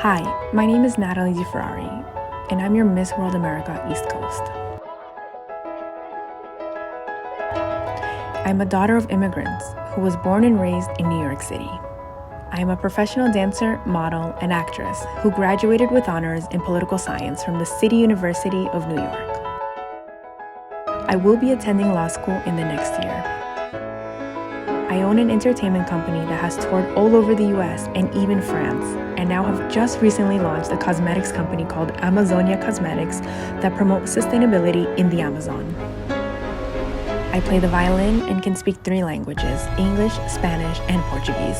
Hi, my name is Natalie Ferrari, and I'm your Miss World America East Coast. I'm a daughter of immigrants who was born and raised in New York City. I am a professional dancer, model, and actress who graduated with honors in political science from the City University of New York. I will be attending law school in the next year. I own an entertainment company that has toured all over the US and even France, and now have just recently launched a cosmetics company called Amazonia Cosmetics that promotes sustainability in the Amazon. I play the violin and can speak 3 languages: English, Spanish, and Portuguese.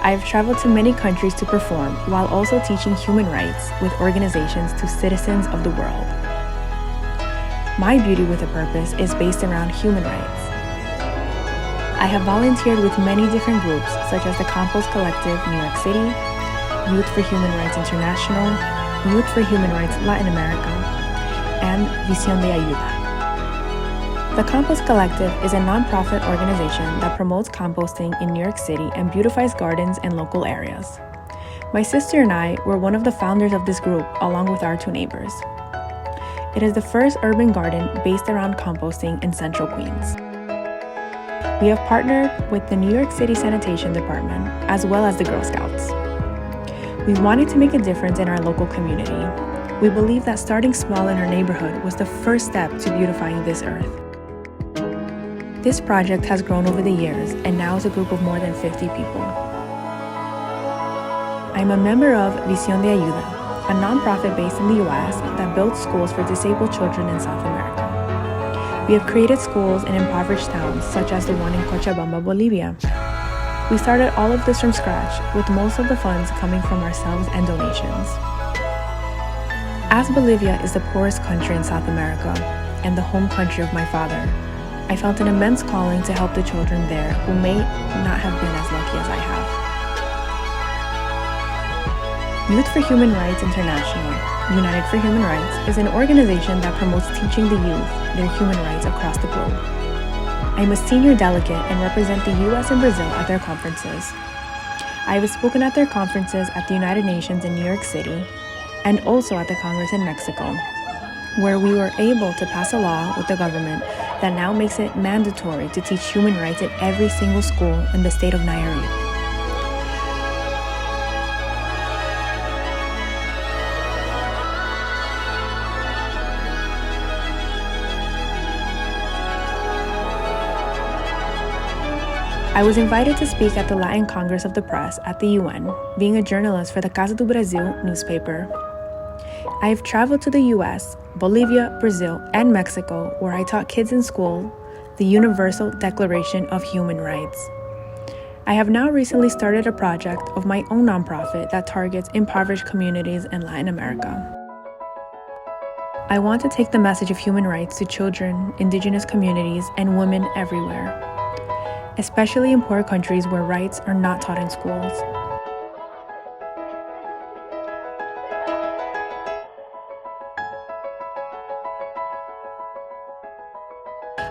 I have traveled to many countries to perform while also teaching human rights with organizations to citizens of the world. My Beauty with a Purpose is based around human rights. I have volunteered with many different groups such as the Compost Collective New York City, Youth for Human Rights International, Youth for Human Rights Latin America, and Visión de Ayuda. The Compost Collective is a nonprofit organization that promotes composting in New York City and beautifies gardens and local areas. My sister and I were one of the founders of this group along with our 2 neighbors. It is the first urban garden based around composting in Central Queens. We have partnered with the New York City Sanitation Department as well as the Girl Scouts. We wanted to make a difference in our local community. We believe that starting small in our neighborhood was the first step to beautifying this earth. This project has grown over the years and now is a group of more than 50 people. I'm a member of Visión de Ayuda, a nonprofit based in the US that builds schools for disabled children in South America. We have created schools in impoverished towns such as the one in Cochabamba, Bolivia. We started all of this from scratch, with most of the funds coming from ourselves and donations. As Bolivia is the poorest country in South America and the home country of my father, I felt an immense calling to help the children there who may not have been as lucky as I have. Youth for Human Rights International, United for Human Rights, is an organization that promotes teaching the youth their human rights across the globe. I am a senior delegate and represent the US and Brazil at their conferences. I have spoken at their conferences at the United Nations in New York City and also at the Congress in Mexico, where we were able to pass a law with the government that now makes it mandatory to teach human rights at every single school in the state of Nayarit. I was invited to speak at the Latin Congress of the Press at the UN, being a journalist for the Casa do Brasil newspaper. I have traveled to the US, Bolivia, Brazil, and Mexico, where I taught kids in school the Universal Declaration of Human Rights. I have now recently started a project of my own nonprofit that targets impoverished communities in Latin America. I want to take the message of human rights to children, indigenous communities, and women everywhere, especially in poor countries where rights are not taught in schools.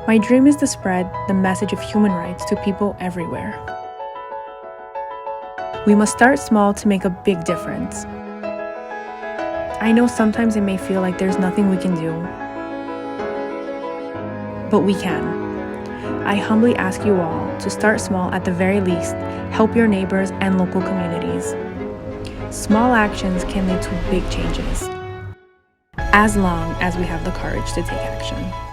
My dream is to spread the message of human rights to people everywhere. We must start small to make a big difference. I know sometimes it may feel like there's nothing we can do, but we can. I humbly ask you all to start small at the very least, help your neighbors and local communities. Small actions can lead to big changes, as long as we have the courage to take action.